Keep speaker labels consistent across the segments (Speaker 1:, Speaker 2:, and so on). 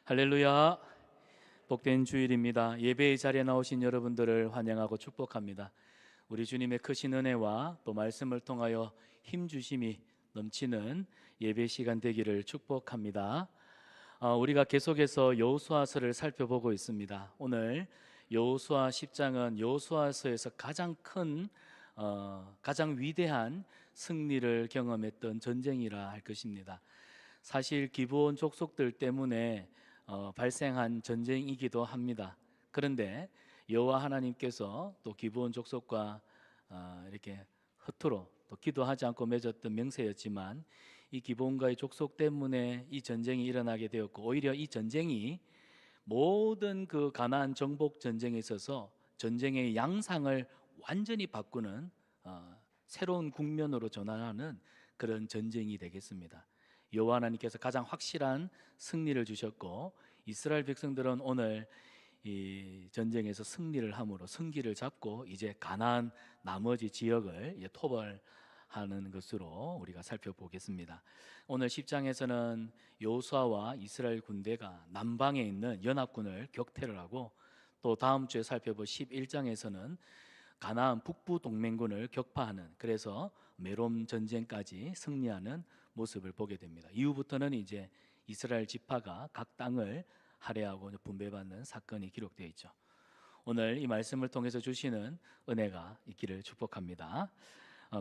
Speaker 1: 할렐루야. 복된 주일입니다. 예배의 자리에 나오신 여러분들을 환영하고 축복합니다. 우리 주님의 크신 은혜와 또 말씀을 통하여 힘 주심이 넘치는 예배 시간 되기를 축복합니다. 우리가 계속해서 여호수아서를 살펴보고 있습니다. 오늘 여호수아 10장은 여호수아서에서 가장 큰 가장 위대한 승리를 경험했던 전쟁이라 할 것입니다. 사실 기브온 족속들 때문에 발생한 전쟁이기도 합니다. 그런데 여호와 하나님께서 또 기브온 족속과 이렇게 허투루 또 기도하지 않고 맺었던 명세였지만 이 기브온과의 족속 때문에 이 전쟁이 일어나게 되었고, 오히려 이 전쟁이 모든 그 가나안 정복 전쟁에 있어서 전쟁의 양상을 완전히 바꾸는 새로운 국면으로 전환하는 그런 전쟁이 되겠습니다. 여호와 하나님께서 가장 확실한 승리를 주셨고, 이스라엘 백성들은 오늘 이 전쟁에서 승리를 함으로 승기를 잡고 이제 가나안 나머지 지역을 토벌하는 것으로 우리가 살펴보겠습니다. 오늘 10장에서는 여호수아와 이스라엘 군대가 남방에 있는 연합군을 격퇴를 하고, 또 다음 주에 살펴볼 11장에서는 가나안 북부 동맹군을 격파하는, 그래서 메롬 전쟁까지 승리하는 모습을 보게 됩니다. 이후부터는 이제 이스라엘 지파가 각 땅을 할애하고 분배받는 사건이 기록되어 있죠. 오늘 이 말씀을 통해서 주시는 은혜가 있기를 축복합니다.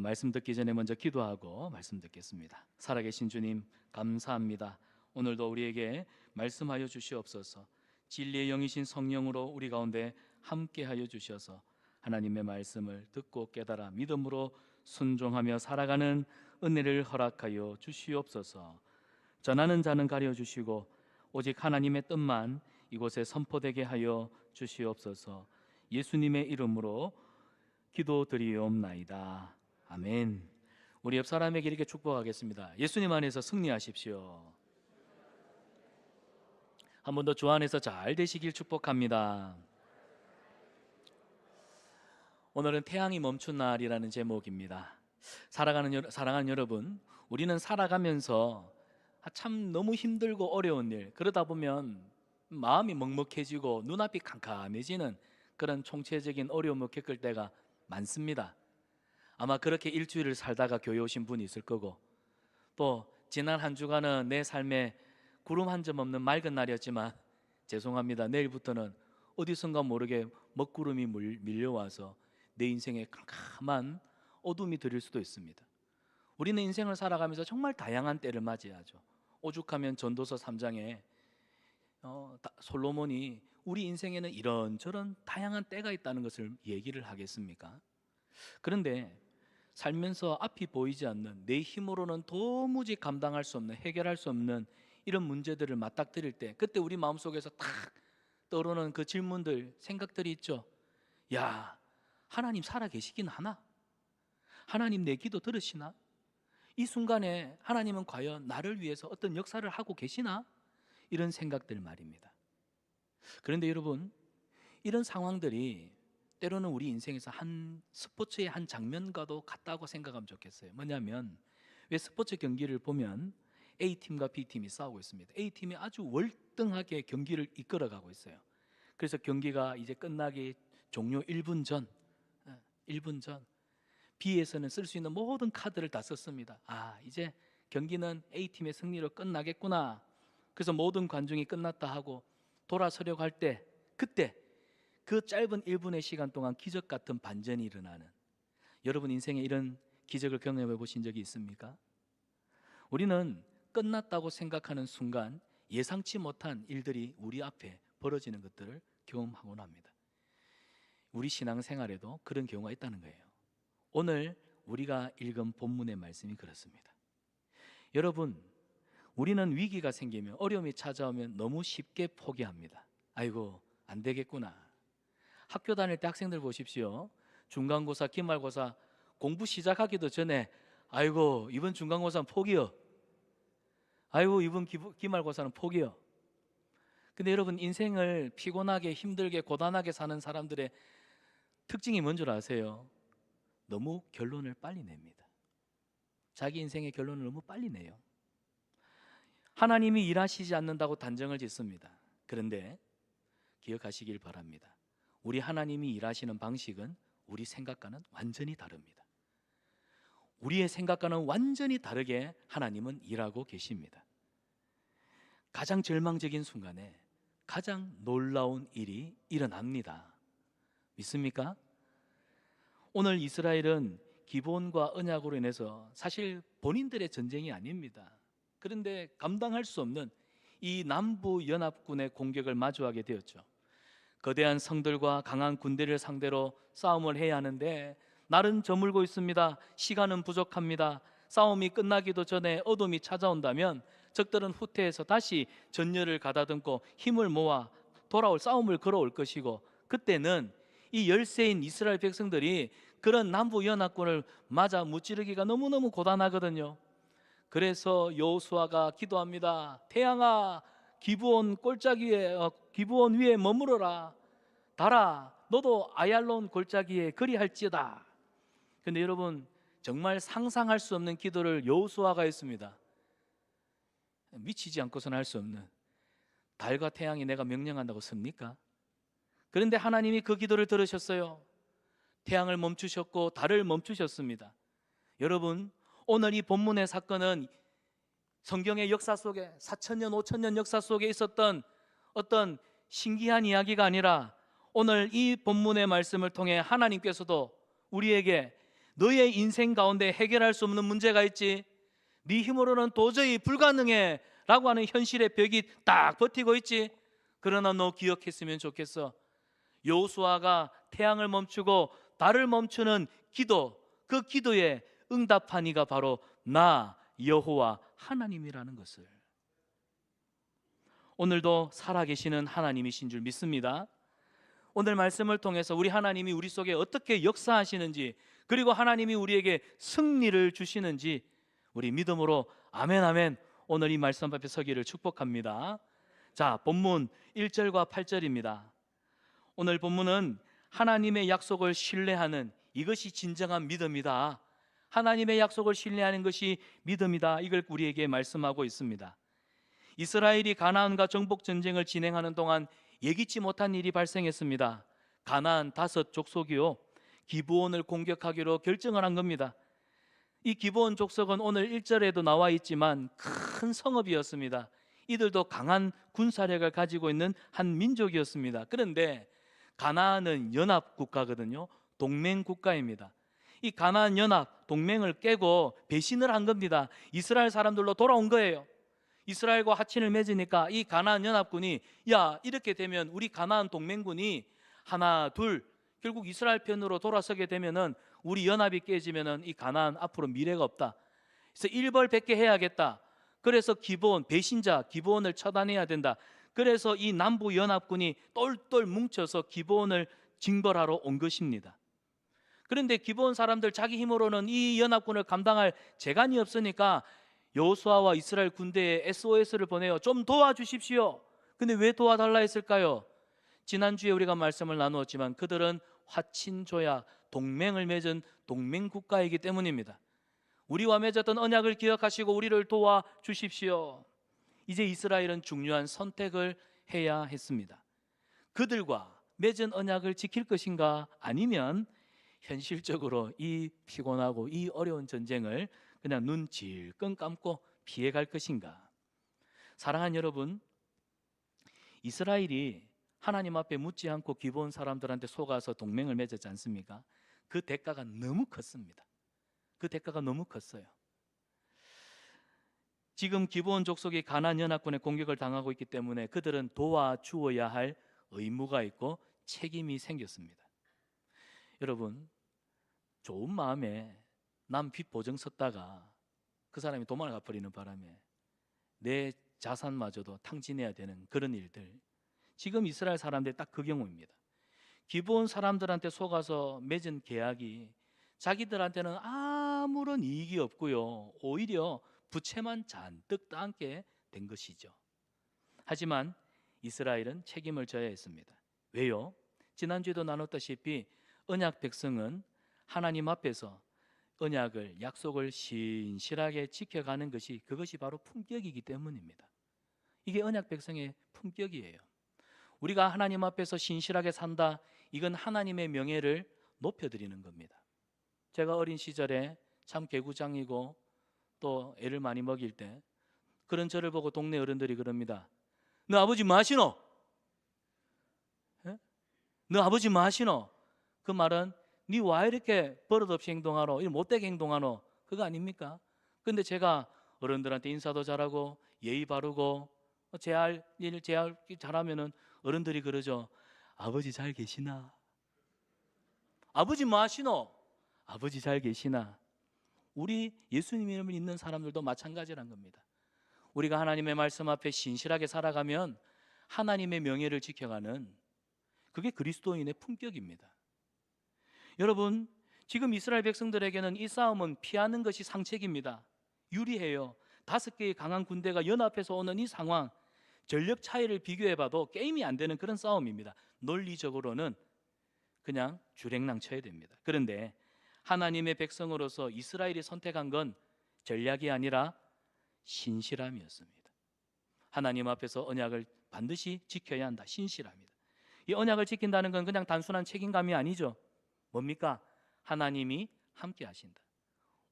Speaker 1: 말씀 듣기 전에 먼저 기도하고 말씀 듣겠습니다. 살아계신 주님, 감사합니다. 오늘도 우리에게 말씀하여 주시옵소서. 진리의 영이신 성령으로 우리 가운데 함께하여 주셔서 하나님의 말씀을 듣고 깨달아 믿음으로 순종하며 살아가는 은혜를 허락하여 주시옵소서. 전하는 자는 가려주시고 오직 하나님의 뜻만 이곳에 선포되게 하여 주시옵소서. 예수님의 이름으로 기도드리옵나이다. 아멘. 우리 옆 사람에게 이렇게 축복하겠습니다. 예수님 안에서 승리하십시오. 한 번 더 주 안에서 잘 되시길 축복합니다. 오늘은 태양이 멈춘 날이라는 제목입니다. 사랑하는 여러분, 우리는 살아가면서 참 너무 힘들고 어려운 일, 그러다 보면 마음이 먹먹해지고 눈앞이 캄캄해지는 그런 총체적인 어려움을 겪을 때가 많습니다. 아마 그렇게 일주일을 살다가 교회 오신 분이 있을 거고, 또 지난 한 주간은 내 삶에 구름 한 점 없는 맑은 날이었지만 죄송합니다, 내일부터는 어디선가 모르게 먹구름이 밀려와서 내 인생에 캄캄한 어둠이 들일 수도 있습니다. 우리는 인생을 살아가면서 정말 다양한 때를 맞이하죠. 오죽하면 전도서 3장에 솔로몬이 우리 인생에는 이런저런 다양한 때가 있다는 것을 얘기를 하겠습니까? 그런데 살면서 앞이 보이지 않는, 내 힘으로는 도무지 감당할 수 없는, 해결할 수 없는 이런 문제들을 맞닥뜨릴 때, 그때 우리 마음속에서 탁 떠오르는 그 질문들, 생각들이 있죠. 야, 하나님 살아 계시긴 하나? 하나님 내 기도 들으시나? 이 순간에 하나님은 과연 나를 위해서 어떤 역사를 하고 계시나? 이런 생각들 말입니다. 그런데 여러분, 이런 상황들이 때로는 우리 인생에서 한 스포츠의 한 장면과도 같다고 생각하면 좋겠어요. 뭐냐면, 왜 스포츠 경기를 보면 A팀과 B팀이 싸우고 있습니다. A팀이 아주 월등하게 경기를 이끌어가고 있어요. 그래서 경기가 이제 끝나기 종료 1분 전, 1분 전 B에서는 쓸 수 있는 모든 카드를 다 썼습니다. 이제 경기는 A팀의 승리로 끝나겠구나. 그래서 모든 관중이 끝났다 하고 돌아서려고 할 때, 그때 그 짧은 1분의 시간 동안 기적 같은 반전이 일어나는, 여러분 인생에 이런 기적을 경험해 보신 적이 있습니까? 우리는 끝났다고 생각하는 순간 예상치 못한 일들이 우리 앞에 벌어지는 것들을 경험하곤 합니다. 우리 신앙생활에도 그런 경우가 있다는 거예요. 오늘 우리가 읽은 본문의 말씀이 그렇습니다. 여러분, 우리는 위기가 생기면, 어려움이 찾아오면 너무 쉽게 포기합니다. 아이고, 안 되겠구나. 학교 다닐 때 학생들 보십시오. 중간고사, 기말고사 공부 시작하기도 전에 아이고, 이번 중간고사는 포기요. 아이고, 이번 기말고사는 포기요. 근데 여러분, 인생을 피곤하게, 힘들게, 고단하게 사는 사람들의 특징이 뭔 줄 아세요? 너무 결론을 빨리 냅니다. 자기 인생의 결론을 너무 빨리 내요. 하나님이 일하시지 않는다고 단정을 짓습니다. 그런데 기억하시길 바랍니다. 우리 하나님이 일하시는 방식은 우리 생각과는 완전히 다릅니다. 우리의 생각과는 완전히 다르게 하나님은 일하고 계십니다. 가장 절망적인 순간에 가장 놀라운 일이 일어납니다. 믿습니까? 오늘 이스라엘은 기브온과 언약으로 인해서 사실 본인들의 전쟁이 아닙니다. 그런데 감당할 수 없는 이 남부 연합군의 공격을 마주하게 되었죠. 거대한 성들과 강한 군대를 상대로 싸움을 해야 하는데 날은 저물고 있습니다. 시간은 부족합니다. 싸움이 끝나기도 전에 어둠이 찾아온다면 적들은 후퇴해서 다시 전열을 가다듬고 힘을 모아 돌아올 싸움을 걸어올 것이고, 그때는 이 열세인 이스라엘 백성들이 그런 남부 연합군을 맞아 무찌르기가 너무너무 고단하거든요. 그래서 여호수아가 기도합니다. 태양아, 기브온 기브온 위에 머무르라. 달아, 너도 아얄론 골짜기에 그리할지어다. 근데 여러분, 정말 상상할 수 없는 기도를 여호수아가 했습니다. 미치지 않고서는 할 수 없는. 달과 태양이 내가 명령한다고 섭니까? 그런데 하나님이 그 기도를 들으셨어요. 태양을 멈추셨고 달을 멈추셨습니다. 여러분, 오늘 이 본문의 사건은 성경의 역사 속에 4,000년, 5,000년 역사 속에 있었던 어떤 신기한 이야기가 아니라 오늘 이 본문의 말씀을 통해 하나님께서도 우리에게 너의 인생 가운데 해결할 수 없는 문제가 있지, 네 힘으로는 도저히 불가능해 라고 하는 현실의 벽이 딱 버티고 있지, 그러나 너 기억했으면 좋겠어. 여호수아가 태양을 멈추고 달을 멈추는 기도, 그 기도에 응답한 이가 바로 나 여호와 하나님이라는 것을. 오늘도 살아계시는 하나님이신 줄 믿습니다. 오늘 말씀을 통해서 우리 하나님이 우리 속에 어떻게 역사하시는지, 그리고 하나님이 우리에게 승리를 주시는지 우리 믿음으로 아멘 아멘 오늘 이 말씀 앞에 서기를 축복합니다. 자, 본문 1절과 8절입니다. 오늘 본문은 하나님의 약속을 신뢰하는, 이것이 진정한 믿음이다, 하나님의 약속을 신뢰하는 것이 믿음이다, 이걸 우리에게 말씀하고 있습니다. 이스라엘이 가나안과 정복 전쟁을 진행하는 동안 예기치 못한 일이 발생했습니다. 가나안 5족속이요 기브온을 공격하기로 결정을 한 겁니다. 이 기브온 족속은 오늘 1절에도 나와 있지만 큰 성읍이었습니다. 이들도 강한 군사력을 가지고 있는 한 민족이었습니다. 그런데 가나안은 연합 국가거든요. 동맹 국가입니다. 이 가나안 연합 동맹을 깨고 배신을 한 겁니다. 이스라엘 사람들로 돌아온 거예요. 이스라엘과 하친을 맺으니까 이 가나안 연합군이, 야, 이렇게 되면 우리 가나안 동맹군이 하나 둘 결국 이스라엘 편으로 돌아서게 되면은 우리 연합이 깨지면은 이 가나안 앞으로 미래가 없다. 그래서 일벌백계 해야겠다. 그래서 기브온, 배신자 기브온을 처단해야 된다. 그래서 이 남부 연합군이 똘똘 뭉쳐서 기브온을 징벌하러 온 것입니다. 그런데 기브온 사람들 자기 힘으로는 이 연합군을 감당할 재간이 없으니까 여호수아와 이스라엘 군대에 SOS를 보내요. 좀 도와주십시오. 근데 왜 도와달라 했을까요? 지난주에 우리가 말씀을 나누었지만 그들은 화친조약, 동맹을 맺은 동맹 국가이기 때문입니다. 우리와 맺었던 언약을 기억하시고 우리를 도와주십시오. 이제 이스라엘은 중요한 선택을 해야 했습니다. 그들과 맺은 언약을 지킬 것인가, 아니면 현실적으로 이 피곤하고 이 어려운 전쟁을 그냥 눈 질끈 감고 피해갈 것인가. 사랑하는 여러분, 이스라엘이 하나님 앞에 묻지 않고 기브온 사람들한테 속아서 동맹을 맺었지 않습니까? 그 대가가 너무 컸습니다. 그 대가가 너무 컸어요. 지금 기브온 족속이 가나안 연합군의 공격을 당하고 있기 때문에 그들은 도와주어야 할 의무가 있고 책임이 생겼습니다. 여러분, 좋은 마음에 남 빚 보증 섰다가 그 사람이 도망을 가버리는 바람에 내 자산마저도 탕진해야 되는 그런 일들, 지금 이스라엘 사람들이 딱 그 경우입니다. 기브온 사람들한테 속아서 맺은 계약이 자기들한테는 아무런 이익이 없고요, 오히려 부채만 잔뜩 따게 된 것이죠. 하지만 이스라엘은 책임을 져야 했습니다. 왜요? 지난주에도 나눴다시피 언약 백성은 하나님 앞에서 언약을, 약속을 신실하게 지켜가는 것이, 그것이 바로 품격이기 때문입니다. 이게 언약 백성의 품격이에요. 우리가 하나님 앞에서 신실하게 산다, 이건 하나님의 명예를 높여드리는 겁니다. 제가 어린 시절에 참 개구장이고 또 애를 많이 먹일 때 그런 저를 보고 동네 어른들이 그럽니다. 너 아버지 뭐 하시노? 예? 너 아버지 뭐 하시노? 그 말은 니 와 이렇게 버릇없이 행동하노? 이렇게 못되게 행동하노? 그거 아닙니까? 근데 제가 어른들한테 인사도 잘하고 예의 바르고 제 할 일 잘하면은 어른들이 그러죠. 아버지 잘 계시나? 아버지 뭐 하시노? 아버지 잘 계시나? 우리 예수님 이름을 믿는 사람들도 마찬가지란 겁니다. 우리가 하나님의 말씀 앞에 신실하게 살아가면 하나님의 명예를 지켜가는, 그게 그리스도인의 품격입니다. 여러분, 지금 이스라엘 백성들에게는 이 싸움은 피하는 것이 상책입니다. 유리해요. 5개의 강한 군대가 연합해서 오는 이 상황, 전력 차이를 비교해봐도 게임이 안 되는 그런 싸움입니다. 논리적으로는 그냥 주랭랑 쳐야 됩니다. 그런데 하나님의 백성으로서 이스라엘이 선택한 건 전략이 아니라 신실함이었습니다. 하나님 앞에서 언약을 반드시 지켜야 한다. 신실함이다. 이 언약을 지킨다는 건 그냥 단순한 책임감이 아니죠. 뭡니까? 하나님이 함께 하신다.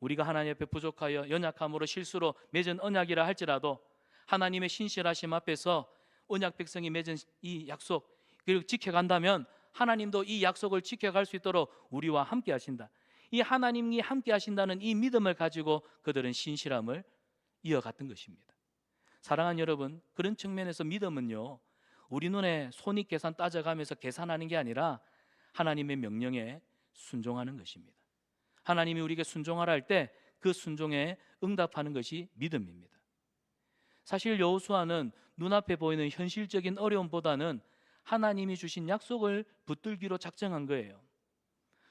Speaker 1: 우리가 하나님 앞에 부족하여 연약함으로 실수로 맺은 언약이라 할지라도 하나님의 신실하심 앞에서 언약 백성이 맺은 이 약속, 그리고 지켜간다면 하나님도 이 약속을 지켜갈 수 있도록 우리와 함께 하신다. 이 하나님이 함께 하신다는 이 믿음을 가지고 그들은 신실함을 이어갔던 것입니다. 사랑하는 여러분, 그런 측면에서 믿음은요, 우리 눈에 손익 계산 따져가면서 계산하는 게 아니라 하나님의 명령에 순종하는 것입니다. 하나님이 우리에게 순종하라 할 때 그 순종에 응답하는 것이 믿음입니다. 사실 여호수아는 눈앞에 보이는 현실적인 어려움보다는 하나님이 주신 약속을 붙들기로 작정한 거예요.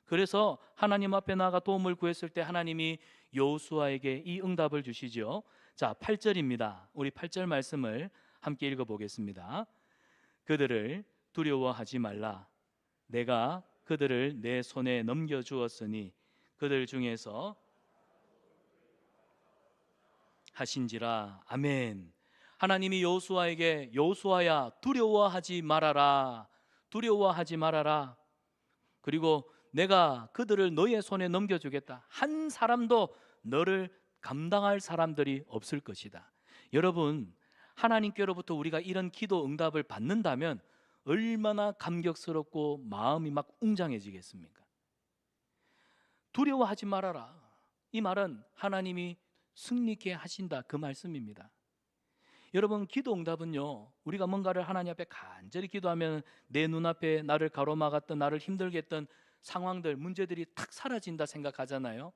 Speaker 1: 그래서 하나님 앞에 나아가 도움을 구했을 때 하나님이 여호수아에게 이 응답을 주시죠. 자, 8절입니다. 우리 8절 말씀을 함께 읽어보겠습니다. 그들을 두려워하지 말라. 내가 그들을 내 손에 넘겨주었으니 그들 중에서 하신지라. 아멘. 하나님이 여호수아에게 여호수아야 두려워하지 말아라. 두려워하지 말아라. 그리고 내가 그들을 너의 손에 넘겨주겠다. 한 사람도 너를 감당할 사람들이 없을 것이다. 여러분, 하나님께로부터 우리가 이런 기도 응답을 받는다면 얼마나 감격스럽고 마음이 막 웅장해지겠습니까? 두려워하지 말아라. 이 말은 하나님이 승리케 하신다, 그 말씀입니다. 여러분, 기도 응답은요, 우리가 뭔가를 하나님 앞에 간절히 기도하면 내 눈앞에 나를 가로막았던, 나를 힘들게 했던 상황들, 문제들이 탁 사라진다 생각하잖아요.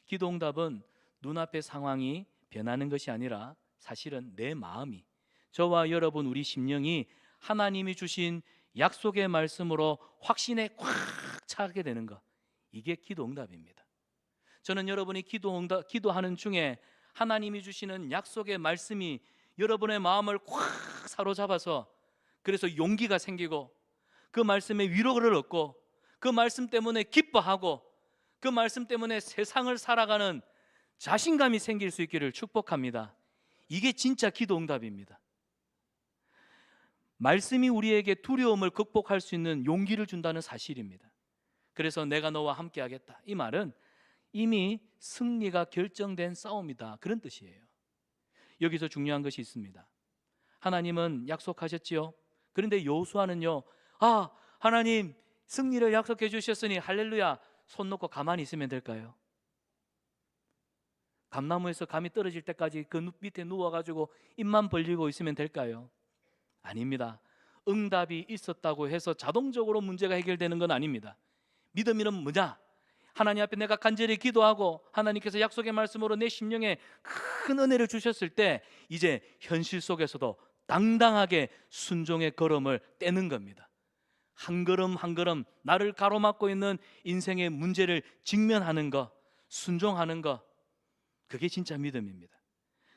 Speaker 1: 기도 응답은 눈앞의 상황이 변하는 것이 아니라 사실은 내 마음이, 저와 여러분 우리 심령이 하나님이 주신 약속의 말씀으로 확신에 꽉 차게 되는 것, 이게 기도 응답입니다. 저는 여러분이 기도하는 중에 하나님이 주시는 약속의 말씀이 여러분의 마음을 꽉 사로잡아서 그래서 용기가 생기고 그 말씀에 위로를 얻고 그 말씀 때문에 기뻐하고 그 말씀 때문에 세상을 살아가는 자신감이 생길 수 있기를 축복합니다. 이게 진짜 기도 응답입니다. 말씀이 우리에게 두려움을 극복할 수 있는 용기를 준다는 사실입니다. 그래서 내가 너와 함께 하겠다, 이 말은 이미 승리가 결정된 싸움이다, 그런 뜻이에요. 여기서 중요한 것이 있습니다. 하나님은 약속하셨지요. 그런데 여호수아는요, 하나님 승리를 약속해 주셨으니 할렐루야, 손 놓고 가만히 있으면 될까요? 감나무에서 감이 떨어질 때까지 그 밑에 누워가지고 입만 벌리고 있으면 될까요? 아닙니다. 응답이 있었다고 해서 자동적으로 문제가 해결되는 건 아닙니다. 믿음이란 뭐냐? 하나님 앞에 내가 간절히 기도하고 하나님께서 약속의 말씀으로 내 심령에 큰 은혜를 주셨을 때 이제 현실 속에서도 당당하게 순종의 걸음을 떼는 겁니다. 한 걸음 한 걸음 나를 가로막고 있는 인생의 문제를 직면하는 것, 순종하는 것, 그게 진짜 믿음입니다.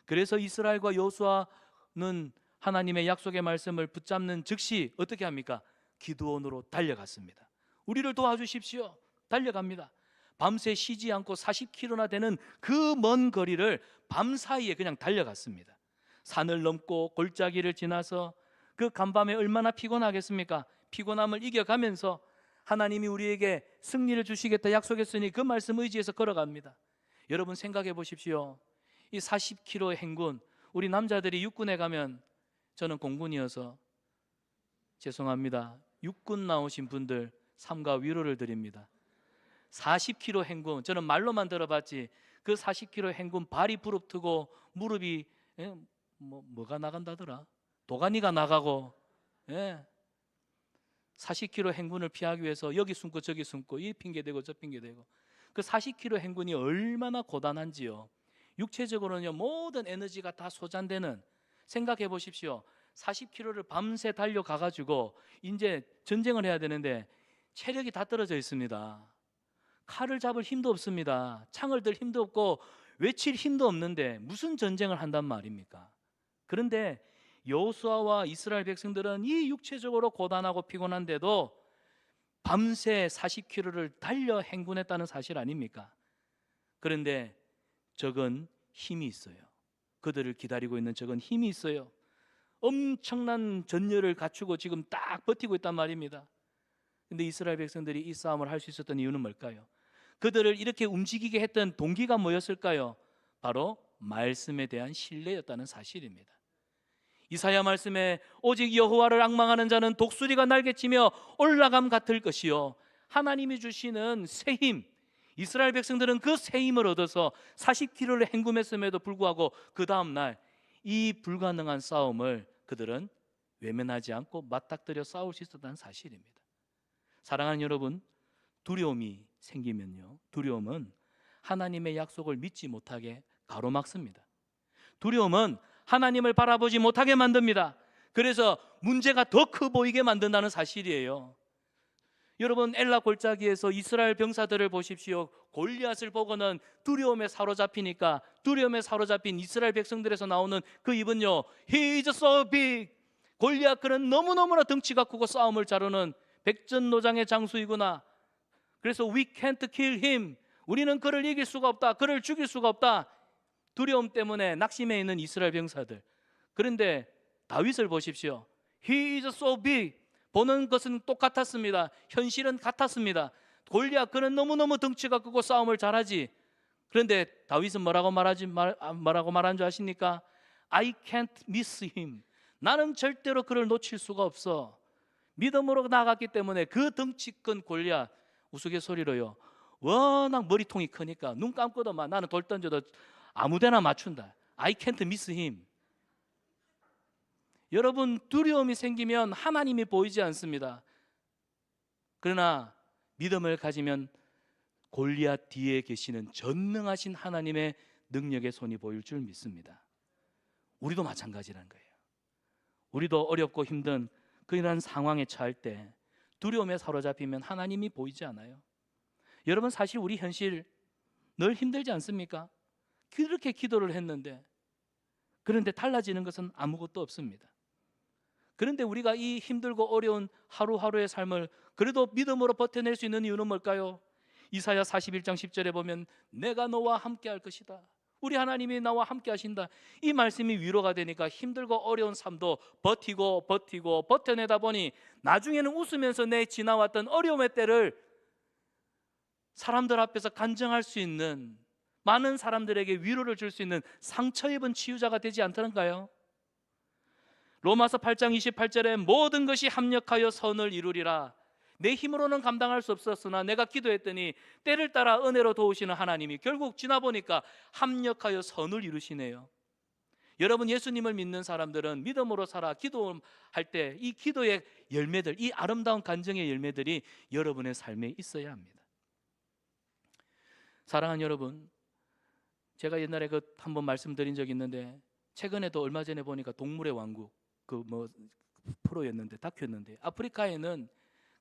Speaker 1: 그래서 이스라엘과 여호수아는 하나님의 약속의 말씀을 붙잡는 즉시 어떻게 합니까? 기드온으로 달려갔습니다. 우리를 도와주십시오. 달려갑니다. 밤새 쉬지 않고 40km나 되는 그 먼 거리를 밤 사이에 그냥 달려갔습니다. 산을 넘고 골짜기를 지나서 그 간밤에 얼마나 피곤하겠습니까? 피곤함을 이겨가면서 하나님이 우리에게 승리를 주시겠다 약속했으니 그 말씀 의지해서 걸어갑니다. 여러분 생각해 보십시오. 이 40km 행군, 우리 남자들이 육군에 가면, 저는 공군이어서 죄송합니다, 육군 나오신 분들 삼가 위로를 드립니다. 40km 행군, 저는 말로만 들어봤지 그 40km 행군 발이 부릅뜨고 무릎이 뭐가 나간다더라? 도가니가 나가고, 40km 행군을 피하기 위해서 여기 숨고 저기 숨고, 이 핑계대고 저 핑계대고, 그 40km 행군이 얼마나 고단한지요. 육체적으로는요 모든 에너지가 다 소진되는, 생각해 보십시오. 40km를 밤새 달려가 가지고 이제 전쟁을 해야 되는데 체력이 다 떨어져 있습니다. 칼을 잡을 힘도 없습니다. 창을 들 힘도 없고 외칠 힘도 없는데 무슨 전쟁을 한단 말입니까? 그런데 여호수아와 이스라엘 백성들은 이 육체적으로 고단하고 피곤한데도 밤새 40km를 달려 행군했다는 사실 아닙니까? 그런데 적은 힘이 있어요. 그들을 기다리고 있는 적은 힘이 있어요. 엄청난 전열을 갖추고 지금 딱 버티고 있단 말입니다. 근데 이스라엘 백성들이 이 싸움을 할 수 있었던 이유는 뭘까요? 그들을 이렇게 움직이게 했던 동기가 뭐였을까요? 바로 말씀에 대한 신뢰였다는 사실입니다. 이사야 말씀에 오직 여호와를 앙망하는 자는 독수리가 날개치며 올라감 같을 것이요, 하나님이 주시는 새 힘, 이스라엘 백성들은 그 새 힘을 얻어서 40km를 행군했음에도 불구하고 그 다음 날 이 불가능한 싸움을 그들은 외면하지 않고 맞닥뜨려 싸울 수 있었다는 사실입니다. 사랑하는 여러분, 두려움이 생기면요, 두려움은 하나님의 약속을 믿지 못하게 가로막습니다. 두려움은 하나님을 바라보지 못하게 만듭니다. 그래서 문제가 더 커 보이게 만든다는 사실이에요. 여러분, 엘라 골짜기에서 이스라엘 병사들을 보십시오. 골리앗을 보고는 두려움에 사로잡히니까, 두려움에 사로잡힌 이스라엘 백성들에서 나오는 그 입은요, He is so big. 골리앗 그는 너무너무나 덩치가 크고 싸움을 잘하는 백전노장의 장수이구나. 그래서 we can't kill him. 우리는 그를 이길 수가 없다. 그를 죽일 수가 없다. 두려움 때문에 낙심해 있는 이스라엘 병사들. 그런데 다윗을 보십시오. He is so big. 보는 것은 똑같았습니다. 현실은 같았습니다. 골리앗 그는 너무너무 덩치가 크고 싸움을 잘하지. 그런데 다윗은 뭐라고 말한 줄 아십니까? I can't miss him. 나는 절대로 그를 놓칠 수가 없어. 믿음으로 나아갔기 때문에 그 덩치 큰 골리앗, 우스갯소리로요, 워낙 머리통이 크니까 눈 감고도만 나는 돌 던져도 아무데나 맞춘다. I can't miss him. 여러분, 두려움이 생기면 하나님이 보이지 않습니다. 그러나 믿음을 가지면 골리앗 뒤에 계시는 전능하신 하나님의 능력의 손이 보일 줄 믿습니다. 우리도 마찬가지라는 거예요. 우리도 어렵고 힘든 그런 상황에 처할 때 두려움에 사로잡히면 하나님이 보이지 않아요. 여러분, 사실 우리 현실 늘 힘들지 않습니까? 그렇게 기도를 했는데, 그런데 달라지는 것은 아무것도 없습니다. 그런데 우리가 이 힘들고 어려운 하루하루의 삶을 그래도 믿음으로 버텨낼 수 있는 이유는 뭘까요? 이사야 41장 10절에 보면 내가 너와 함께 할 것이다. 우리 하나님이 나와 함께 하신다. 이 말씀이 위로가 되니까 힘들고 어려운 삶도 버티고 버텨내다 보니 나중에는 웃으면서 내 지나왔던 어려움의 때를 사람들 앞에서 간증할 수 있는, 많은 사람들에게 위로를 줄 수 있는 상처 입은 치유자가 되지 않던가요? 로마서 8장 28절에 모든 것이 합력하여 선을 이루리라. 내 힘으로는 감당할 수 없었으나 내가 기도했더니 때를 따라 은혜로 도우시는 하나님이 결국 지나보니까 합력하여 선을 이루시네요. 여러분, 예수님을 믿는 사람들은 믿음으로 살아 기도할 때 이 기도의 열매들, 이 아름다운 간증의 열매들이 여러분의 삶에 있어야 합니다. 사랑하는 여러분, 제가 옛날에 한번 말씀드린 적이 있는데, 최근에도 얼마 전에 보니까 동물의 왕국 프로였는데, 다큐였는데, 아프리카에는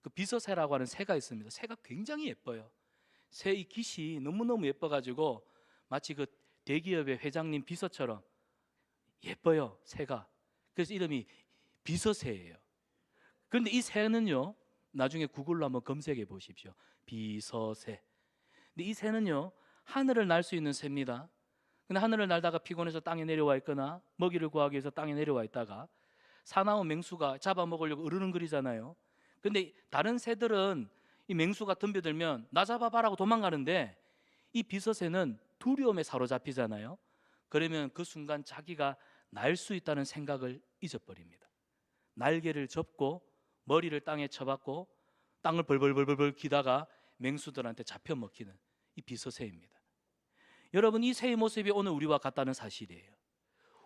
Speaker 1: 그 비서새라고 하는 새가 있습니다. 새가 굉장히 예뻐요. 새 이 깃이 너무너무 예뻐가지고 마치 그 대기업의 회장님 비서처럼 예뻐요, 새가. 그래서 이름이 비서새예요. 그런데 이 새는요, 나중에 구글로 한번 검색해 보십시오. 비서새. 근데 이 새는요, 하늘을 날 수 있는 새입니다. 근데 하늘을 날다가 피곤해서 땅에 내려와 있거나 먹이를 구하기 위해서 땅에 내려와 있다가 사나운 맹수가 잡아먹으려고 으르렁거리잖아요. 근데 다른 새들은 이 맹수가 덤벼들면 나 잡아봐라고 도망가는데 이 비서새는 두려움에 사로잡히잖아요. 그러면 그 순간 자기가 날 수 있다는 생각을 잊어버립니다. 날개를 접고 머리를 땅에 쳐박고 땅을 벌벌벌벌 기다가 맹수들한테 잡혀 먹히는 이 비서새입니다. 여러분, 이 새의 모습이 오늘 우리와 같다는 사실이에요.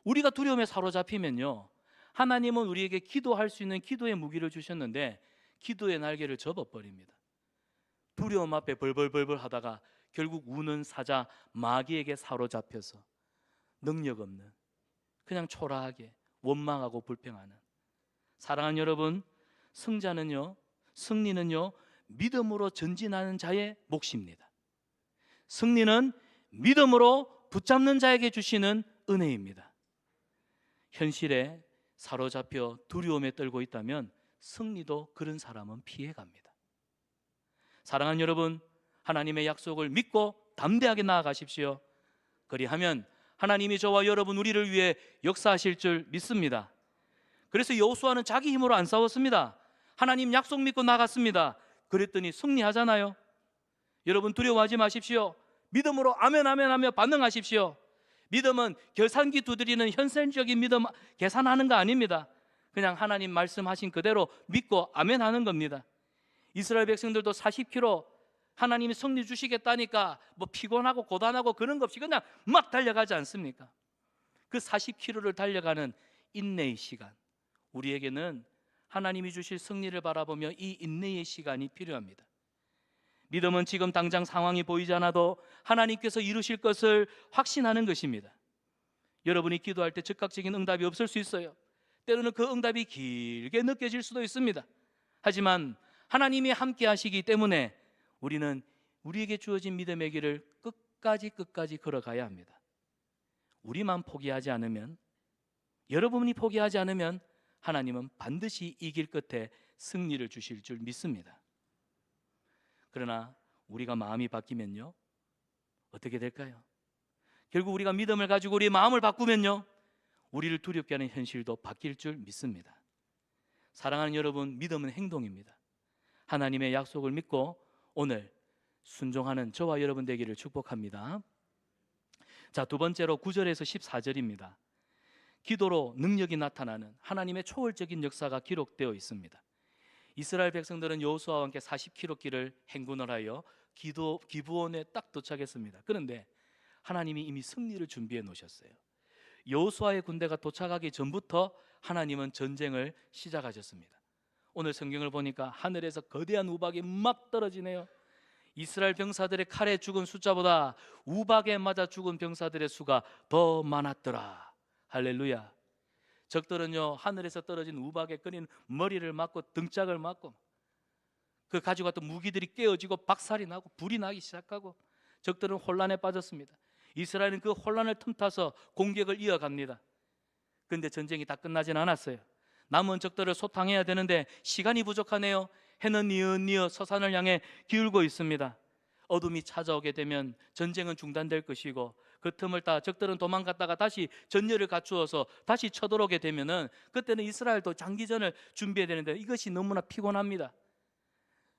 Speaker 1: 우리가 두려움에 사로잡히면요, 하나님은 우리에게 기도할 수 있는 기도의 무기를 주셨는데 기도의 날개를 접어버립니다. 두려움 앞에 벌벌벌벌 하다가 결국 우는 사자 마귀에게 사로잡혀서 능력 없는, 그냥 초라하게 원망하고 불평하는. 사랑하는 여러분, 승리는요 믿음으로 전진하는 자의 몫입니다. 승리는 믿음으로 붙잡는 자에게 주시는 은혜입니다. 현실에 사로잡혀 두려움에 떨고 있다면 승리도 그런 사람은 피해갑니다. 사랑하는 여러분, 하나님의 약속을 믿고 담대하게 나아가십시오. 그리하면 하나님이 저와 여러분 우리를 위해 역사하실 줄 믿습니다. 그래서 여호수아는 자기 힘으로 안 싸웠습니다. 하나님 약속 믿고 나갔습니다. 그랬더니 승리하잖아요. 여러분, 두려워하지 마십시오. 믿음으로 아멘 아멘 하며 반응하십시오. 믿음은 계산기 두드리는 현실적인 믿음, 계산하는 거 아닙니다. 그냥 하나님 말씀하신 그대로 믿고 아멘 하는 겁니다. 이스라엘 백성들도 40km 하나님이 승리 주시겠다니까 뭐 피곤하고 고단하고 그런 거 없이 그냥 막 달려가지 않습니까? 그 40km를 달려가는 인내의 시간, 우리에게는 하나님이 주실 승리를 바라보며 이 인내의 시간이 필요합니다. 믿음은 지금 당장 상황이 보이지 않아도 하나님께서 이루실 것을 확신하는 것입니다. 여러분이 기도할 때 즉각적인 응답이 없을 수 있어요. 때로는 그 응답이 길게 느껴질 수도 있습니다. 하지만 하나님이 함께 하시기 때문에 우리는 우리에게 주어진 믿음의 길을 끝까지 걸어가야 합니다. 우리만 포기하지 않으면, 여러분이 포기하지 않으면 하나님은 반드시 이 길 끝에 승리를 주실 줄 믿습니다. 그러나 우리가 마음이 바뀌면요, 어떻게 될까요? 결국 우리가 믿음을 가지고 우리의 마음을 바꾸면요, 우리를 두렵게 하는 현실도 바뀔 줄 믿습니다. 사랑하는 여러분, 믿음은 행동입니다. 하나님의 약속을 믿고 오늘 순종하는 저와 여러분 되기를 축복합니다. 자, 두 번째로 9절에서 14절입니다. 기도로 능력이 나타나는 하나님의 초월적인 역사가 기록되어 있습니다. 이스라엘 백성들은 여호수아와 함께 40km 길을 행군을 하여 기브온에 딱 도착했습니다. 그런데 하나님이 이미 승리를 준비해 놓으셨어요. 여호수아의 군대가 도착하기 전부터 하나님은 전쟁을 시작하셨습니다. 오늘 성경을 보니까 하늘에서 거대한 우박이 막 떨어지네요. 이스라엘 병사들의 칼에 죽은 숫자보다 우박에 맞아 죽은 병사들의 수가 더 많았더라. 할렐루야. 적들은요, 하늘에서 떨어진 우박에 끓인 머리를 맞고 등짝을 맞고 그 가지고 왔던 무기들이 깨어지고 박살이 나고 불이 나기 시작하고 적들은 혼란에 빠졌습니다. 이스라엘은 그 혼란을 틈타서 공격을 이어갑니다. 그런데 전쟁이 다 끝나진 않았어요. 남은 적들을 소탕해야 되는데 시간이 부족하네요. 해는 뉘엿뉘엿 서산을 향해 기울고 있습니다. 어둠이 찾아오게 되면 전쟁은 중단될 것이고 그 틈을 타 적들은 도망갔다가 다시 전열을 갖추어서 다시 쳐들어오게 되면은 그때는 이스라엘도 장기전을 준비해야 되는데 이것이 너무나 피곤합니다.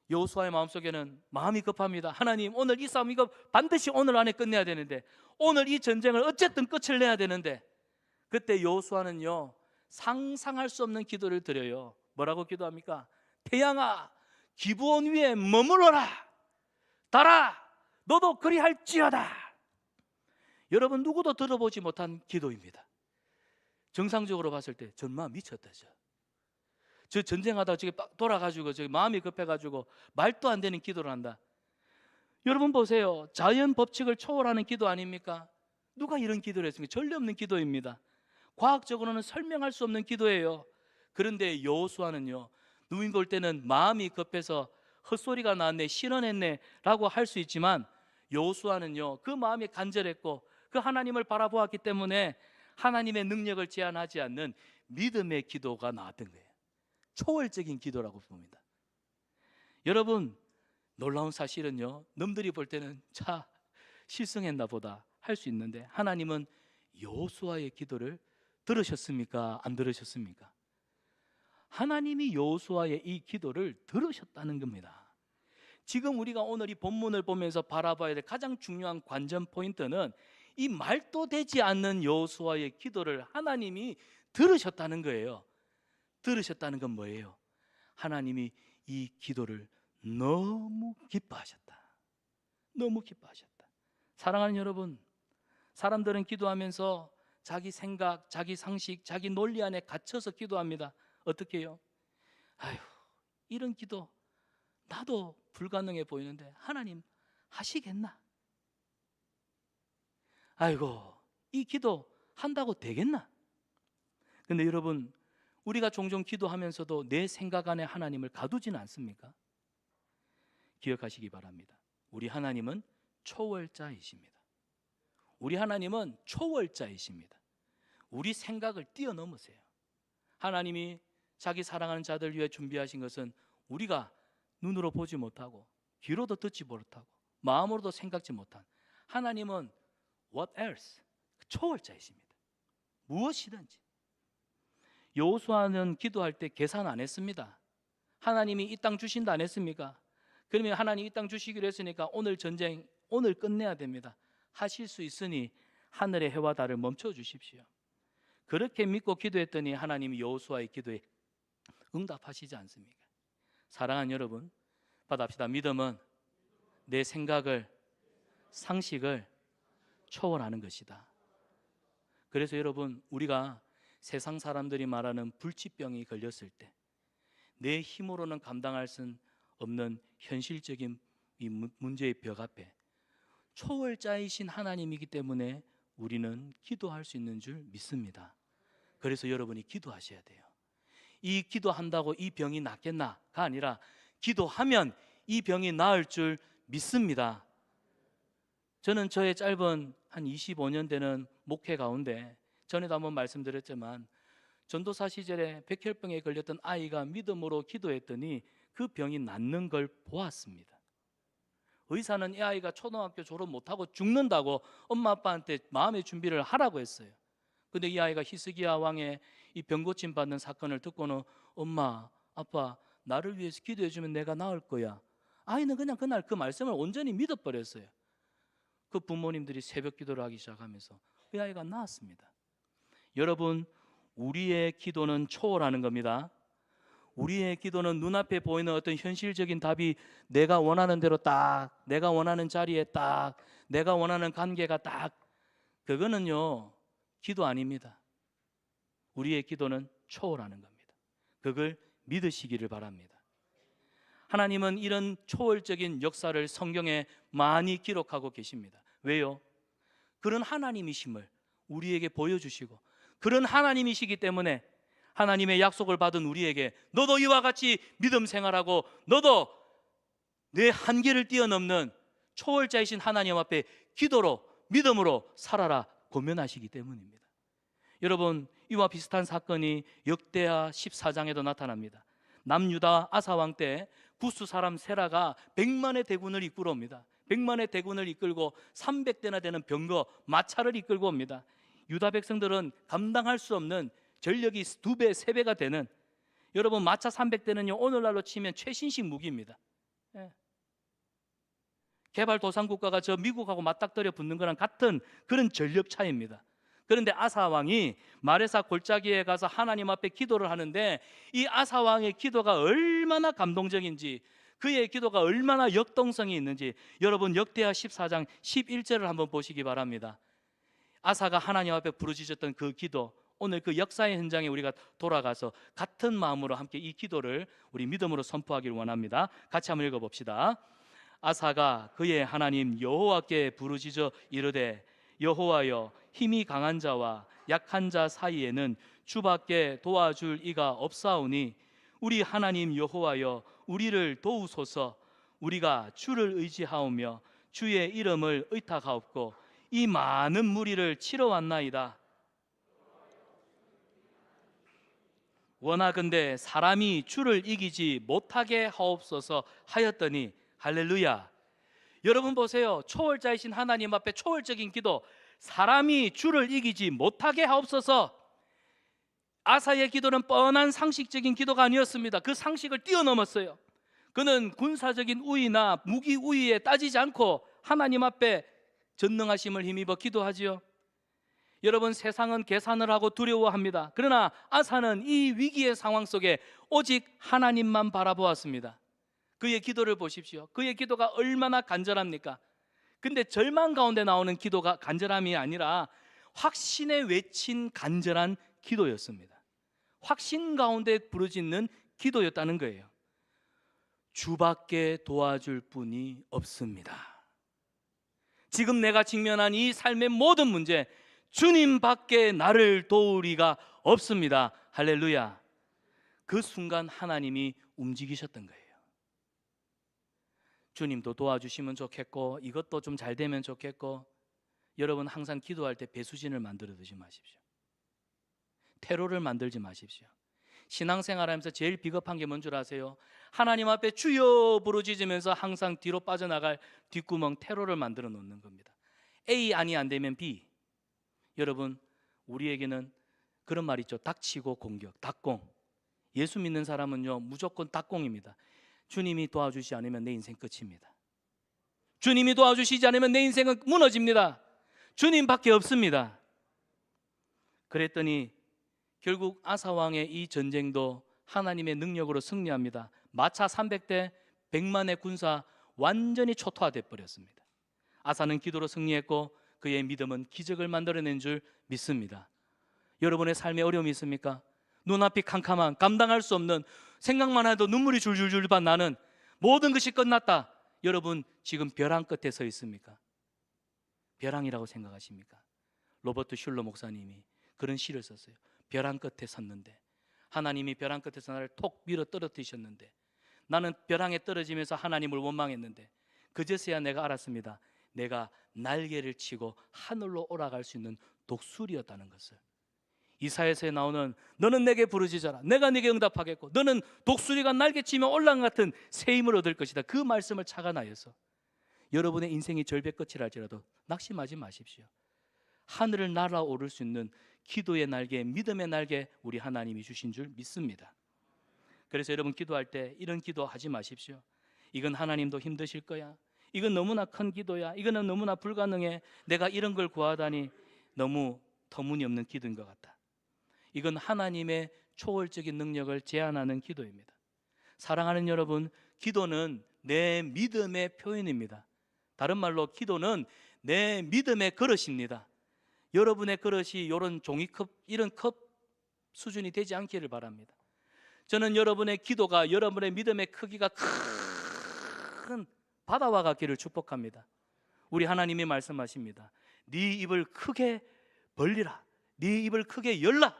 Speaker 1: 여호수아의 마음속에는 마음이 급합니다. 하나님, 오늘 이 싸움 이거 반드시 오늘 안에 끝내야 되는데, 오늘 이 전쟁을 어쨌든 끝을 내야 되는데, 그때 여호수아는요 상상할 수 없는 기도를 드려요. 뭐라고 기도합니까? 태양아, 기브온 위에 머물러라. 달아, 너도 그리할지어다. 여러분, 누구도 들어보지 못한 기도입니다. 정상적으로 봤을 때 전마 미쳤다죠. 저 전쟁하다가 저기 돌아가지고 저기 마음이 급해가지고 말도 안 되는 기도를 한다. 여러분 보세요. 자연 법칙을 초월하는 기도 아닙니까? 누가 이런 기도를 했습니까? 전례 없는 기도입니다. 과학적으로는 설명할 수 없는 기도예요. 그런데 여호수아는요, 누군 볼 때는 마음이 급해서 헛소리가 나왔네, 실언했네 라고 할 수 있지만, 여호수아는요 그 마음이 간절했고 그 하나님을 바라보았기 때문에 하나님의 능력을 제한하지 않는 믿음의 기도가 나왔던 거예요. 초월적인 기도라고 봅니다. 여러분, 놀라운 사실은요, 남들이 볼 때는 차 실성했나 보다 할 수 있는데 하나님은 여호수아의 기도를 들으셨습니까? 안 들으셨습니까? 하나님이 여호수아의 이 기도를 들으셨다는 겁니다. 지금 우리가 오늘 이 본문을 보면서 바라봐야 될 가장 중요한 관전 포인트는 이 말도 되지 않는 여호수아의 기도를 하나님이 들으셨다는 거예요. 들으셨다는 건 뭐예요? 하나님이 이 기도를 너무 기뻐하셨다. 너무 기뻐하셨다. 사랑하는 여러분, 사람들은 기도하면서 자기 생각, 자기 상식, 자기 논리 안에 갇혀서 기도합니다. 어떻게 해요? 아휴, 이런 기도 나도 불가능해 보이는데 하나님 하시겠나? 아이고, 이 기도 한다고 되겠나? 근데 여러분, 우리가 종종 기도하면서도 내 생각 안에 하나님을 가두지는 않습니까? 기억하시기 바랍니다. 우리 하나님은 초월자이십니다. 우리 하나님은 초월자이십니다. 우리 생각을 뛰어넘으세요. 하나님이 자기 사랑하는 자들 위해 준비하신 것은 우리가 눈으로 보지 못하고 귀로도 듣지 못하고 마음으로도 생각지 못한, 하나님은 what else? 초월자이십니다. 무엇이든지. 여호수아는 기도할 때 계산 안 했습니다. 하나님이 이 땅 주신다 안 했습니까? 그러면 하나님 이 땅 주시기로 했으니까 오늘 전쟁 오늘 끝내야 됩니다. 하실 수 있으니 하늘의 해와 달을 멈춰 주십시오. 그렇게 믿고 기도했더니 하나님이 여호수아의 기도에 응답하시지 않습니까? 사랑하는 여러분, 받아봅시다. 믿음은 내 생각을, 상식을 초월하는 것이다. 그래서 여러분, 우리가 세상 사람들이 말하는 불치병이 걸렸을 때 내 힘으로는 감당할 수 없는 현실적인 이 문제의 벽 앞에 초월자이신 하나님이기 때문에 우리는 기도할 수 있는 줄 믿습니다. 그래서 여러분이 기도하셔야 돼요. 이 기도한다고 이 병이 낫겠나가 아니라 기도하면 이 병이 나을 줄 믿습니다. 저는 저의 짧은 한 25년 되는 목회 가운데 전에도 한번 말씀드렸지만 전도사 시절에 백혈병에 걸렸던 아이가 믿음으로 기도했더니 그 병이 낫는 걸 보았습니다. 의사는 이 아이가 초등학교 졸업 못하고 죽는다고 엄마 아빠한테 마음의 준비를 하라고 했어요. 근데 이 아이가 히스기야 왕의 이 병고침 받는 사건을 듣고는 엄마, 아빠 나를 위해서 기도해 주면 내가 나을 거야. 아이는 그냥 그날 그 말씀을 온전히 믿어버렸어요. 그 부모님들이 새벽 기도를 하기 시작하면서 그 아이가 나았습니다. 여러분, 우리의 기도는 초월하는 겁니다. 우리의 기도는 눈앞에 보이는 어떤 현실적인 답이 내가 원하는 대로 딱, 내가 원하는 자리에 딱, 내가 원하는 관계가 딱, 그거는요 기도 아닙니다. 우리의 기도는 초월하는 겁니다. 그걸 믿으시기를 바랍니다. 하나님은 이런 초월적인 역사를 성경에 많이 기록하고 계십니다. 왜요? 그런 하나님이심을 우리에게 보여주시고 그런 하나님이시기 때문에 하나님의 약속을 받은 우리에게 너도 이와 같이 믿음 생활하고 너도 내 한계를 뛰어넘는 초월자이신 하나님 앞에 기도로 믿음으로 살아라 권면하시기 때문입니다. 여러분, 이와 비슷한 사건이 역대하 14장에도 나타납니다. 남유다 아사왕 때 구스 사람 세라가 100만의 대군을 이끌어 옵니다. 100만의 대군을 이끌고 300대나 되는 병거 마차를 이끌고 옵니다. 유다 백성들은 감당할 수 없는 전력이 2배, 3배가 되는, 여러분 마차 300대는요 오늘날로 치면 최신식 무기입니다. 개발도상국가가 저 미국하고 맞닥뜨려 붙는 거랑 같은 그런 전력 차이입니다. 그런데 아사왕이 마레사 골짜기에 가서 하나님 앞에 기도를 하는데 이 아사왕의 기도가 얼마나 감동적인지, 그의 기도가 얼마나 역동성이 있는지 여러분 역대하 14장 11절을 한번 보시기 바랍니다. 아사가 하나님 앞에 부르짖었던 그 기도, 오늘 그 역사의 현장에 우리가 돌아가서 같은 마음으로 함께 이 기도를 우리 믿음으로 선포하기를 원합니다. 같이 한번 읽어봅시다. 아사가 그의 하나님 여호와께 부르짖어 이르되 여호와여, 힘이 강한 자와 약한 자 사이에는 주밖에 도와줄 이가 없사오니 우리 하나님 여호와여, 우리를 도우소서. 우리가 주를 의지하오며 주의 이름을 의탁하옵고 이 많은 무리를 치러 왔나이다. 원하건대 사람이 주를 이기지 못하게 하옵소서 하였더니, 할렐루야, 여러분 보세요. 초월자이신 하나님 앞에 초월적인 기도, 사람이 주를 이기지 못하게 하옵소서. 아사의 기도는 뻔한 상식적인 기도가 아니었습니다. 그 상식을 뛰어넘었어요. 그는 군사적인 우위나 무기 우위에 따지지 않고 하나님 앞에 전능하심을 힘입어 기도하지요. 여러분, 세상은 계산을 하고 두려워합니다. 그러나 아사는 이 위기의 상황 속에 오직 하나님만 바라보았습니다. 그의 기도를 보십시오. 그의 기도가 얼마나 간절합니까? 근데 절망 가운데 나오는 기도가 간절함이 아니라 확신에 외친 간절한 기도였습니다. 확신 가운데 부르짖는 기도였다는 거예요. 주밖에 도와줄 분이 없습니다. 지금 내가 직면한 이 삶의 모든 문제, 주님밖에 나를 도우리가 없습니다. 할렐루야. 그 순간 하나님이 움직이셨던 거예요. 주님도 도와주시면 좋겠고, 이것도 좀 잘 되면 좋겠고. 여러분, 항상 기도할 때 배수진을 만들어 두지 마십시오. 테러를 만들지 마십시오. 신앙생활하면서 제일 비겁한 게 뭔 줄 아세요? 하나님 앞에 주여 부르짖으면서 항상 뒤로 빠져나갈 뒷구멍, 테러를 만들어 놓는 겁니다. A 아니 안 되면 B. 여러분, 우리에게는 그런 말 있죠. 닥치고 공격, 닥공. 예수 믿는 사람은요, 무조건 닥공입니다. 주님이 도와주시지 않으면 내 인생 끝입니다. 주님이 도와주시지 않으면 내 인생은 무너집니다. 주님밖에 없습니다. 그랬더니 결국 아사왕의 이 전쟁도 하나님의 능력으로 승리합니다. 마차 300대 100만의 군사 완전히 초토화돼 버렸습니다. 아사는 기도로 승리했고 그의 믿음은 기적을 만들어낸 줄 믿습니다. 여러분의 삶에 어려움이 있습니까? 눈앞이 캄캄한, 감당할 수 없는, 생각만 해도 눈물이 줄줄줄 나는 모든 것이 끝났다. 여러분, 지금 벼랑 끝에 서 있습니까? 벼랑이라고 생각하십니까? 로버트 슐러 목사님이 그런 시를 썼어요. 벼랑 끝에 섰는데, 하나님이 벼랑 끝에서 나를 톡 밀어 떨어뜨리셨는데, 나는 벼랑에 떨어지면서 하나님을 원망했는데, 그제서야 내가 알았습니다. 내가 날개를 치고 하늘로 올라갈 수 있는 독수리였다는 것을. 이사야서에 나오는 너는 내게 부르짖어라, 내가 네게 응답하겠고, 너는 독수리가 날개치며 올라간 같은 새 힘을 얻을 것이다. 그 말씀을 착안하여서 여러분의 인생이 절벽 끝이랄지라도 낙심하지 마십시오. 하늘을 날아오를 수 있는 기도의 날개, 믿음의 날개, 우리 하나님이 주신 줄 믿습니다. 그래서 여러분, 기도할 때 이런 기도 하지 마십시오. 이건 하나님도 힘드실 거야, 이건 너무나 큰 기도야, 이거는 너무나 불가능해, 내가 이런 걸 구하다니, 너무 터무니없는 기도인 것 같다. 이건 하나님의 초월적인 능력을 제한하는 기도입니다. 사랑하는 여러분, 기도는 내 믿음의 표현입니다. 다른 말로 기도는 내 믿음의 그릇입니다. 여러분의 그릇이 이런 종이컵, 이런 컵 수준이 되지 않기를 바랍니다. 저는 여러분의 기도가 여러분의 믿음의 크기가 큰 바다와 같기를 축복합니다. 우리 하나님이 말씀하십니다. 네 입을 크게 벌리라, 네 입을 크게 열라.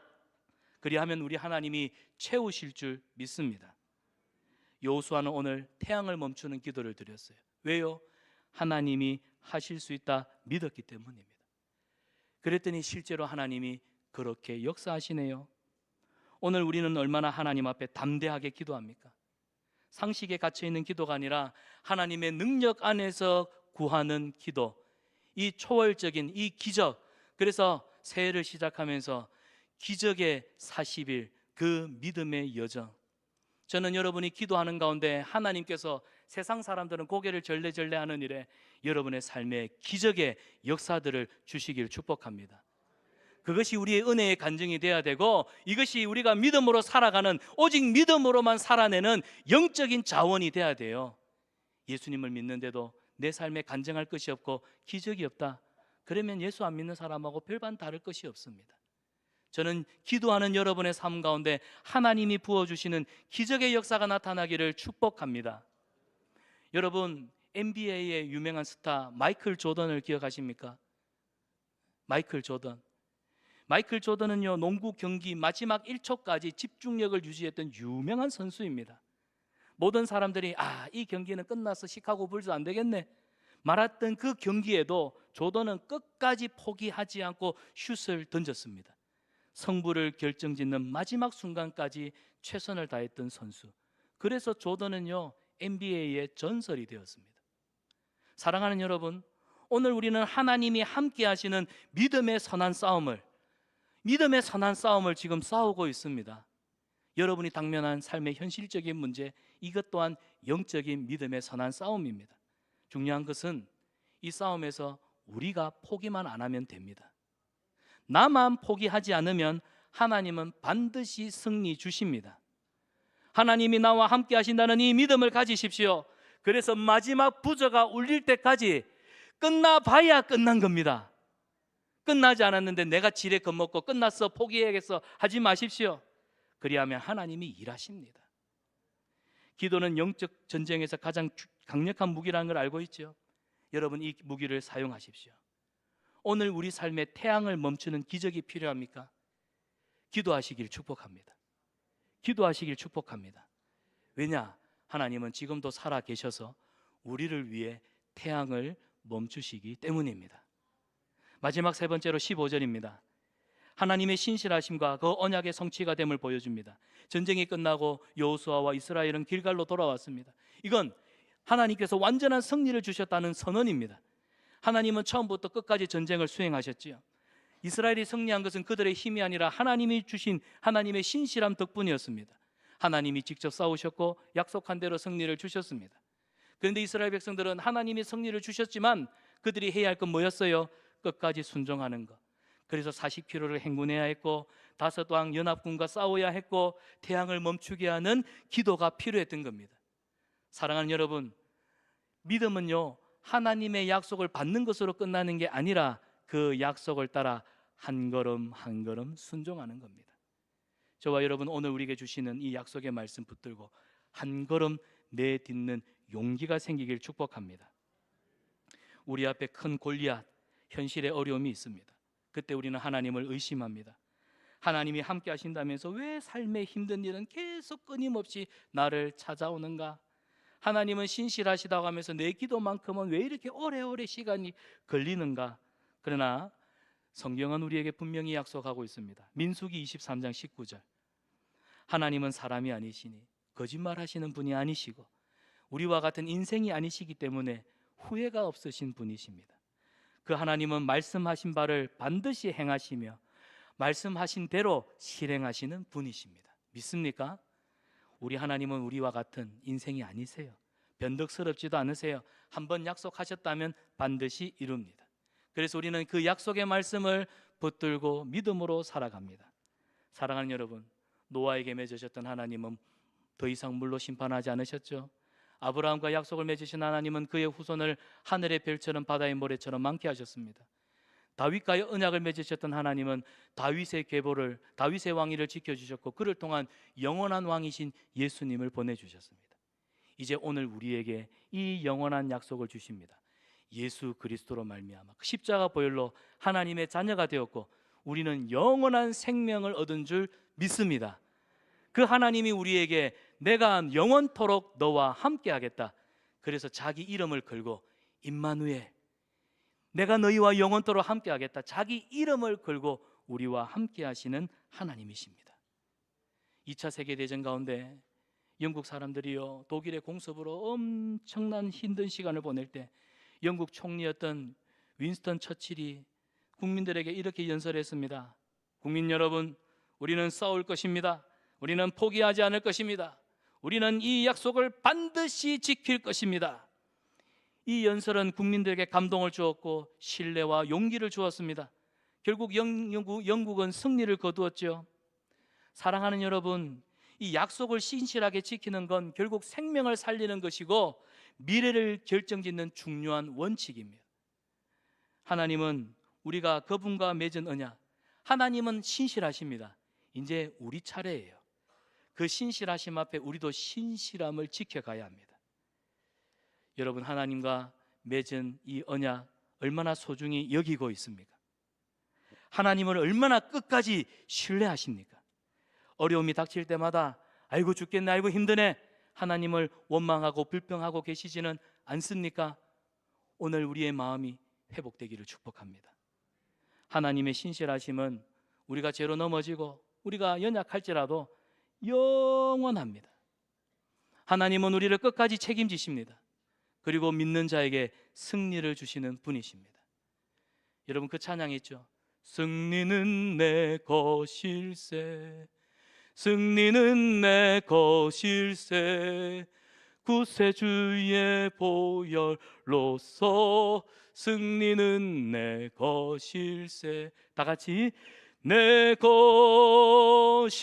Speaker 1: 그리하면 우리 하나님이 채우실 줄 믿습니다. 여호수아는 오늘 태양을 멈추는 기도를 드렸어요. 왜요? 하나님이 하실 수 있다 믿었기 때문입니다. 그랬더니 실제로 하나님이 그렇게 역사하시네요. 오늘 우리는 얼마나 하나님 앞에 담대하게 기도합니까? 상식에 갇혀있는 기도가 아니라 하나님의 능력 안에서 구하는 기도, 이 초월적인 이 기적. 그래서 새해를 시작하면서 기적의 40일, 그 믿음의 여정. 저는 여러분이 기도하는 가운데 하나님께서 세상 사람들은 고개를 절레절레 하는 일에 여러분의 삶에 기적의 역사들을 주시길 축복합니다. 그것이 우리의 은혜의 간증이 되어야 되고, 이것이 우리가 믿음으로 살아가는, 오직 믿음으로만 살아내는 영적인 자원이 되어야 돼요. 예수님을 믿는데도 내 삶에 간증할 것이 없고 기적이 없다, 그러면 예수 안 믿는 사람하고 별반 다를 것이 없습니다. 저는 기도하는 여러분의 삶 가운데 하나님이 부어주시는 기적의 역사가 나타나기를 축복합니다. 여러분, NBA의 유명한 스타 마이클 조던을 기억하십니까? 마이클 조던은요, 농구 경기 마지막 1초까지 집중력을 유지했던 유명한 선수입니다. 모든 사람들이 이 경기는 끝나서 시카고 불스 안 되겠네 말했던 그 경기에도 조던은 끝까지 포기하지 않고 슛을 던졌습니다. 승부를 결정짓는 마지막 순간까지 최선을 다했던 선수. 그래서 조던은요, NBA의 전설이 되었습니다. 사랑하는 여러분, 오늘 우리는 하나님이 함께 하시는 믿음의 선한 싸움을 지금 싸우고 있습니다. 여러분이 당면한 삶의 현실적인 문제, 이것 또한 영적인 믿음의 선한 싸움입니다. 중요한 것은 이 싸움에서 우리가 포기만 안 하면 됩니다. 나만 포기하지 않으면 하나님은 반드시 승리 주십니다. 하나님이 나와 함께 하신다는 이 믿음을 가지십시오. 그래서 마지막 부저가 울릴 때까지 끝나봐야 끝난 겁니다. 끝나지 않았는데 내가 지레 겁먹고 끝났어, 포기해야겠어 하지 마십시오. 그리하면 하나님이 일하십니다. 기도는 영적 전쟁에서 가장 강력한 무기라는 걸 알고 있죠. 여러분, 이 무기를 사용하십시오. 오늘 우리 삶에 태양을 멈추는 기적이 필요합니까? 기도하시길 축복합니다. 기도하시길 축복합니다. 왜냐? 하나님은 지금도 살아 계셔서 우리를 위해 태양을 멈추시기 때문입니다. 마지막 세 번째로 15절입니다. 하나님의 신실하심과 그 언약의 성취가 됨을 보여줍니다. 전쟁이 끝나고 여호수아와 이스라엘은 길갈로 돌아왔습니다. 이건 하나님께서 완전한 승리를 주셨다는 선언입니다. 하나님은 처음부터 끝까지 전쟁을 수행하셨지요. 이스라엘이 승리한 것은 그들의 힘이 아니라 하나님이 주신 하나님의 신실함 덕분이었습니다. 하나님이 직접 싸우셨고 약속한 대로 승리를 주셨습니다. 그런데 이스라엘 백성들은 하나님이 승리를 주셨지만 그들이 해야 할 건 뭐였어요? 끝까지 순종하는 것. 그래서 40km를 행군해야 했고 다섯 왕 연합군과 싸워야 했고 태양을 멈추게 하는 기도가 필요했던 겁니다. 사랑하는 여러분, 믿음은요, 하나님의 약속을 받는 것으로 끝나는 게 아니라 그 약속을 따라 한 걸음 한 걸음 순종하는 겁니다. 저와 여러분, 오늘 우리에게 주시는 이 약속의 말씀 붙들고 한 걸음 내딛는 용기가 생기길 축복합니다. 우리 앞에 큰 골리앗, 현실의 어려움이 있습니다. 그때 우리는 하나님을 의심합니다. 하나님이 함께 하신다면서 왜 삶의 힘든 일은 계속 끊임없이 나를 찾아오는가? 하나님은 신실하시다고 하면서 내 기도만큼은 왜 이렇게 오래오래 시간이 걸리는가? 그러나 성경은 우리에게 분명히 약속하고 있습니다. 민수기 23장 19절. 하나님은 사람이 아니시니 거짓말하시는 분이 아니시고 우리와 같은 인생이 아니시기 때문에 후회가 없으신 분이십니다. 그 하나님은 말씀하신 바를 반드시 행하시며 말씀하신 대로 실행하시는 분이십니다. 믿습니까? 우리 하나님은 우리와 같은 인생이 아니세요. 변덕스럽지도 않으세요. 한번 약속하셨다면 반드시 이룹니다. 그래서 우리는 그 약속의 말씀을 붙들고 믿음으로 살아갑니다. 사랑하는 여러분, 노아에게 맺으셨던 하나님은 더 이상 물로 심판하지 않으셨죠. 아브라함과 약속을 맺으신 하나님은 그의 후손을 하늘의 별처럼 바다의 모래처럼 많게 하셨습니다. 다윗과의 언약을 맺으셨던 하나님은 다윗의 계보를, 다윗의 왕위를 지켜주셨고 그를 통한 영원한 왕이신 예수님을 보내주셨습니다. 이제 오늘 우리에게 이 영원한 약속을 주십니다. 예수 그리스도로 말미암아 십자가 보혈로 하나님의 자녀가 되었고 우리는 영원한 생명을 얻은 줄 믿습니다. 그 하나님이 우리에게 내가 영원토록 너와 함께 하겠다. 그래서 자기 이름을 걸고 임마누엘, 내가 너희와 영원토록 함께 하겠다. 자기 이름을 걸고 우리와 함께 하시는 하나님이십니다. 2차 세계대전 가운데 영국 사람들이요, 독일의 공습으로 엄청난 힘든 시간을 보낼 때 영국 총리였던 윈스턴 처칠이 국민들에게 이렇게 연설했습니다. 국민 여러분, 우리는 싸울 것입니다. 우리는 포기하지 않을 것입니다. 우리는 이 약속을 반드시 지킬 것입니다. 이 연설은 국민들에게 감동을 주었고 신뢰와 용기를 주었습니다. 결국 영국은 승리를 거두었죠. 사랑하는 여러분, 이 약속을 신실하게 지키는 건 결국 생명을 살리는 것이고 미래를 결정짓는 중요한 원칙입니다. 하나님은 우리가 그분과 맺은 언약, 하나님은 신실하십니다. 이제 우리 차례예요. 그 신실하심 앞에 우리도 신실함을 지켜가야 합니다. 여러분, 하나님과 맺은 이 언약 얼마나 소중히 여기고 있습니까? 하나님을 얼마나 끝까지 신뢰하십니까? 어려움이 닥칠 때마다 아이고 죽겠네, 아이고 힘드네, 하나님을 원망하고 불평하고 계시지는 않습니까? 오늘 우리의 마음이 회복되기를 축복합니다. 하나님의 신실하심은 우리가 죄로 넘어지고 우리가 연약할지라도 영원합니다. 하나님은 우리를 끝까지 책임지십니다. 그리고 믿는 자에게 승리를 주시는 분이십니다. 여러분, 그 찬양이 있죠. 승리는 내 것일세, 승리는 내 것일세, 구세주의 보혈로서 승리는 내 것일세. 다 같이 내 것일세,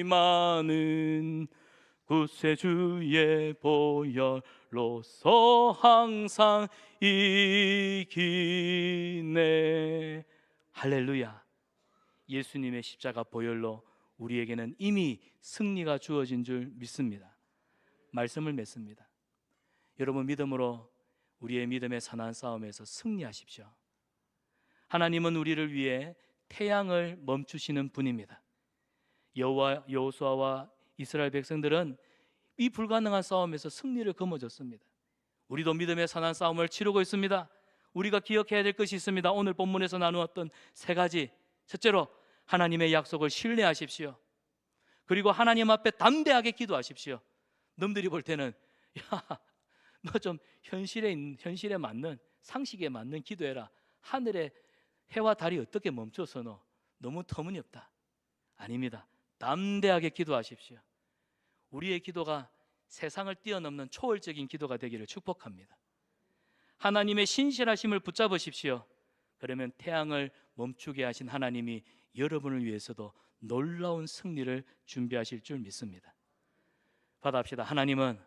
Speaker 1: 승리만은 구세주의 보혈로서 항상 이기네. 할렐루야. 예수님의 십자가 보혈로 우리에게는 이미 승리가 주어진 줄 믿습니다. 말씀을 맺습니다. 여러분, 믿음으로 우리의 믿음의 선한 싸움에서 승리하십시오. 하나님은 우리를 위해 태양을 멈추시는 분입니다. 여호수아와 이스라엘 백성들은 이 불가능한 싸움에서 승리를 거머쥐었습니다. 우리도 믿음의 선한 싸움을 치르고 있습니다. 우리가 기억해야 될 것이 있습니다. 오늘 본문에서 나누었던 세 가지. 첫째로, 하나님의 약속을 신뢰하십시오. 그리고 하나님 앞에 담대하게 기도하십시오. 남들이 볼 때는 야, 너 좀 현실에 맞는, 상식에 맞는 기도해라. 하늘에 해와 달이 어떻게 멈춰서 너 너무 터무니없다. 아닙니다. 담대하게 기도하십시오. 우리의 기도가 세상을 뛰어넘는 초월적인 기도가 되기를 축복합니다. 하나님의 신실하심을 붙잡으십시오. 그러면 태양을 멈추게 하신 하나님이 여러분을 위해서도 놀라운 승리를 준비하실 줄 믿습니다. 받아합시다. 하나님은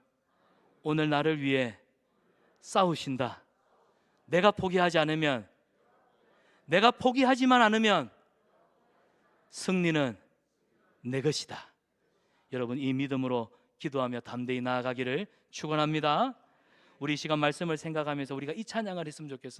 Speaker 1: 오늘 나를 위해 싸우신다. 내가 포기하지 않으면, 내가 포기하지만 않으면 승리는 내 것이다. 여러분, 이 믿음으로 기도하며 담대히 나아가기를 축원합니다. 우리 시간 말씀을 생각하면서 우리가 이 찬양을 했으면 좋겠습니다.